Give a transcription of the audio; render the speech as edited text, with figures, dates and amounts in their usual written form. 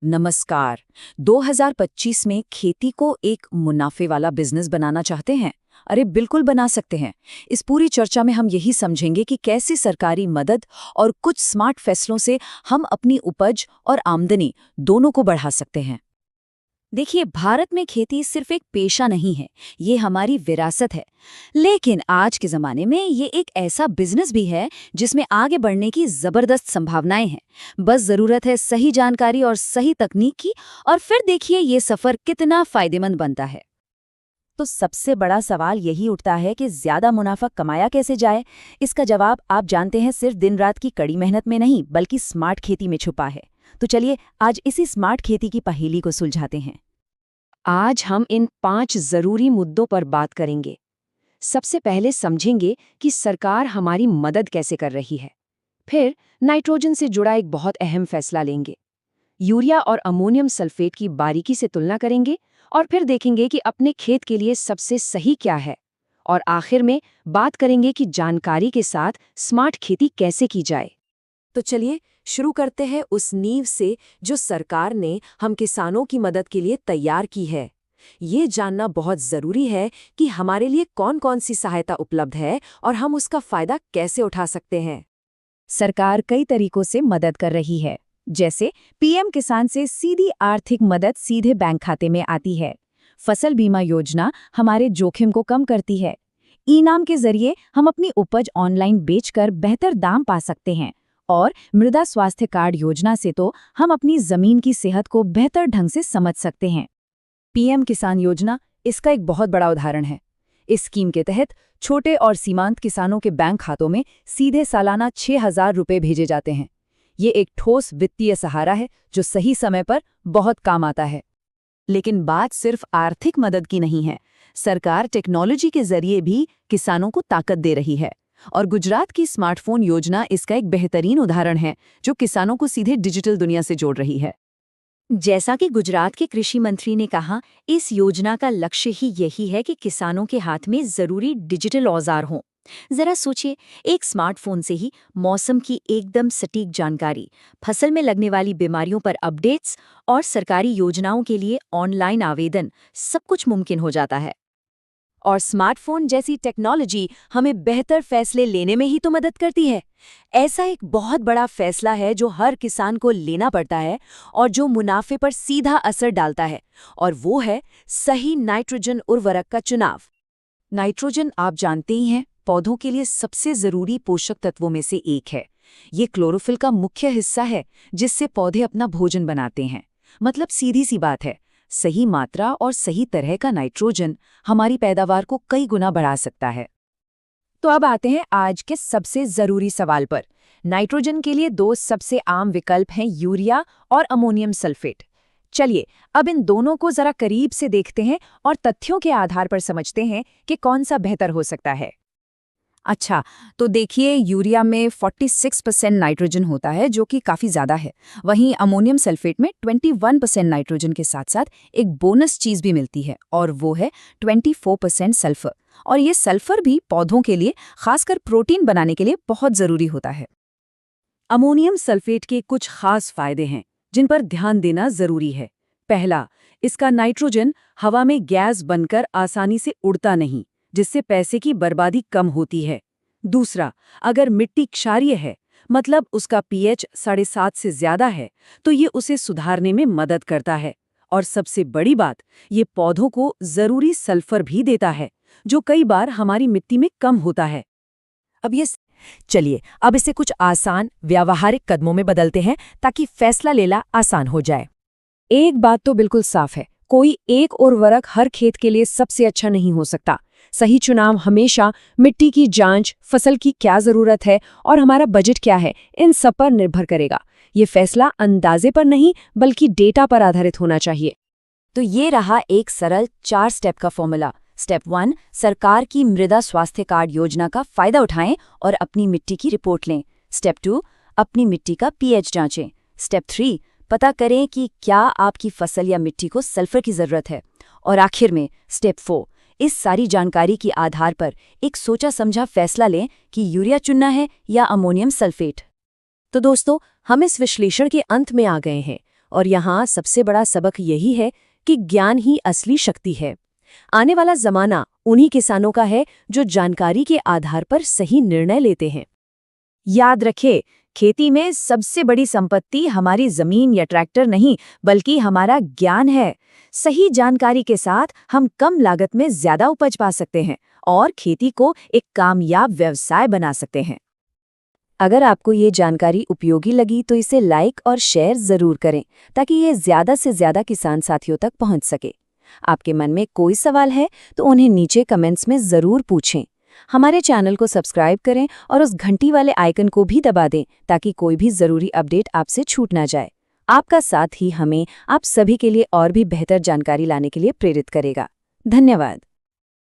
नमस्कार। 2025 में खेती को एक मुनाफे वाला बिजनेस बनाना चाहते हैं? अरे बिल्कुल बना सकते हैं। इस पूरी चर्चा में हम यही समझेंगे कि कैसे सरकारी मदद और कुछ स्मार्ट फैसलों से हम अपनी उपज और आमदनी दोनों को बढ़ा सकते हैं। देखिए, भारत में खेती सिर्फ एक पेशा नहीं है, ये हमारी विरासत है। लेकिन आज के ज़माने में ये एक ऐसा बिजनेस भी है जिसमें आगे बढ़ने की ज़बरदस्त संभावनाएं हैं। बस ज़रूरत है सही जानकारी और सही तकनीक की, और फिर देखिए ये सफ़र कितना फ़ायदेमंद बनता है। तो सबसे बड़ा सवाल यही उठता है कि ज़्यादा मुनाफा कमाया कैसे जाए। इसका जवाब आप जानते हैं, सिर्फ दिन रात की कड़ी मेहनत में नहीं, बल्कि स्मार्ट खेती में छुपा है। तो चलिए आज इसी स्मार्ट खेती की पहेली को सुलझाते हैं। आज हम इन 5 जरूरी मुद्दों पर बात करेंगे। सबसे पहले समझेंगे कि सरकार हमारी मदद कैसे कर रही है। फिर नाइट्रोजन से जुड़ा एक बहुत अहम फैसला लेंगे। यूरिया और अमोनियम सल्फेट की बारीकी से तुलना करेंगे और फिर देखेंगे कि अपने खेत के लिए सबसे सही क्या है। और आखिर में बात करेंगे कि जानकारी के साथ स्मार्ट खेती कैसे की जाए। तो चलिए शुरू करते हैं उस नींव से जो सरकार ने हम किसानों की मदद के लिए तैयार की है। ये जानना बहुत ज़रूरी है कि हमारे लिए कौन-कौन सी सहायता उपलब्ध है और हम उसका फ़ायदा कैसे उठा सकते हैं। सरकार कई तरीकों से मदद कर रही है, जैसे पीएम किसान से सीधी आर्थिक मदद सीधे बैंक खाते में आती है। फसल बीमा योजना हमारे जोखिम को कम करती है। ई-नाम के जरिए हम अपनी उपज ऑनलाइन बेचकर बेहतर दाम पा सकते हैं। और मृदा स्वास्थ्य कार्ड योजना से तो हम अपनी जमीन की सेहत को बेहतर ढंग से समझ सकते हैं। पीएम किसान योजना इसका एक बहुत बड़ा उदाहरण है। इस स्कीम के तहत छोटे और सीमांत किसानों के बैंक खातों में सीधे सालाना 6,000 रुपये भेजे जाते हैं। ये एक ठोस वित्तीय सहारा है जो सही समय पर बहुत काम आता है। लेकिन बात सिर्फ आर्थिक मदद की नहीं है। सरकार टेक्नोलॉजी के जरिए भी किसानों को ताकत दे रही है। और गुजरात की स्मार्टफोन योजना इसका एक बेहतरीन उदाहरण है, जो किसानों को सीधे डिजिटल दुनिया से जोड़ रही है। जैसा कि गुजरात के कृषि मंत्री ने कहा, इस योजना का लक्ष्य ही यही है कि किसानों के हाथ में जरूरी डिजिटल औजार हों। जरा सोचिए, एक स्मार्टफोन से ही मौसम की एकदम सटीक जानकारी, फसल में लगने वाली बीमारियों पर अपडेट्स और सरकारी योजनाओं के लिए ऑनलाइन आवेदन, सब कुछ मुमकिन हो जाता है। और स्मार्टफोन जैसी टेक्नोलॉजी हमें बेहतर फैसले लेने में ही तो मदद करती है। ऐसा एक बहुत बड़ा फैसला है जो हर किसान को लेना पड़ता है और जो मुनाफे पर सीधा असर डालता है, और वो है सही नाइट्रोजन उर्वरक का चुनाव। नाइट्रोजन आप जानते ही हैं, पौधों के लिए सबसे जरूरी पोषक तत्वों में से एक है। ये क्लोरोफिल का मुख्य हिस्सा है जिससे पौधे अपना भोजन बनाते हैं। मतलब सीधी सी बात है, सही मात्रा और सही तरह का नाइट्रोजन हमारी पैदावार को कई गुना बढ़ा सकता है। तो अब आते हैं आज के सबसे जरूरी सवाल पर। नाइट्रोजन के लिए दो सबसे आम विकल्प हैं, यूरिया और अमोनियम सल्फेट। चलिए अब इन दोनों को जरा करीब से देखते हैं और तथ्यों के आधार पर समझते हैं कि कौन सा बेहतर हो सकता है। अच्छा, तो देखिए, यूरिया में 46% नाइट्रोजन होता है, जो कि काफ़ी ज़्यादा है। वहीं अमोनियम सल्फेट में 21% नाइट्रोजन के साथ साथ एक बोनस चीज़ भी मिलती है, और वो है 24% सल्फर। और ये सल्फर भी पौधों के लिए, खासकर प्रोटीन बनाने के लिए, बहुत ज़रूरी होता है। अमोनियम सल्फेट के कुछ खास फायदे हैं जिन पर ध्यान देना ज़रूरी है। पहला, इसका नाइट्रोजन हवा में गैस बनकर आसानी से उड़ता नहीं, जिससे पैसे की बर्बादी कम होती है। दूसरा, अगर मिट्टी क्षारीय है, मतलब उसका पीएच 7.5 से ज्यादा है, तो ये उसे सुधारने में मदद करता है। और सबसे बड़ी बात, ये पौधों को जरूरी सल्फर भी देता है, जो कई बार हमारी मिट्टी में कम होता है। चलिए अब इसे कुछ आसान व्यावहारिक कदमों में बदलते हैं ताकि फैसला लेना आसान हो जाए। एक बात तो बिल्कुल साफ है, कोई एक उर्वरक हर खेत के लिए सबसे अच्छा नहीं हो सकता। सही चुनाव हमेशा मिट्टी की जांच, फसल की क्या जरूरत है और हमारा बजट क्या है, इन सब पर निर्भर करेगा। ये फैसला अंदाजे पर नहीं बल्कि डेटा पर आधारित होना चाहिए। तो ये रहा एक सरल 4 स्टेप का फॉर्मूला। स्टेप 1, सरकार की मृदा स्वास्थ्य कार्ड योजना का फायदा उठाएं और अपनी मिट्टी की रिपोर्ट लें। स्टेप 2, अपनी मिट्टी का पीएच जांचें। स्टेप 3, पता करें कि क्या आपकी फसल या मिट्टी को सल्फर की जरूरत है। और आखिर में स्टेप 4, इस सारी जानकारी के आधार पर एक सोचा समझा फैसला लें कि यूरिया चुनना है या अमोनियम सल्फेट। तो दोस्तों, हम इस विश्लेषण के अंत में आ गए हैं। और यहाँ सबसे बड़ा सबक यही है कि ज्ञान ही असली शक्ति है। आने वाला जमाना उन्हीं किसानों का है जो जानकारी के आधार पर सही निर्णय लेते हैं। याद रखें, खेती में सबसे बड़ी संपत्ति हमारी जमीन या ट्रैक्टर नहीं, बल्कि हमारा ज्ञान है। सही जानकारी के साथ हम कम लागत में ज्यादा उपज पा सकते हैं और खेती को एक कामयाब व्यवसाय बना सकते हैं। अगर आपको ये जानकारी उपयोगी लगी तो इसे लाइक और शेयर जरूर करें ताकि ये ज्यादा से ज्यादा किसान साथियों तक पहुंच सके। आपके मन में कोई सवाल है तो उन्हें नीचे कमेंट्स में जरूर पूछें। हमारे चैनल को सब्सक्राइब करें और उस घंटी वाले आइकन को भी दबा दें ताकि कोई भी जरूरी अपडेट आपसे छूट ना जाए। आपका साथ ही हमें आप सभी के लिए और भी बेहतर जानकारी लाने के लिए प्रेरित करेगा। धन्यवाद।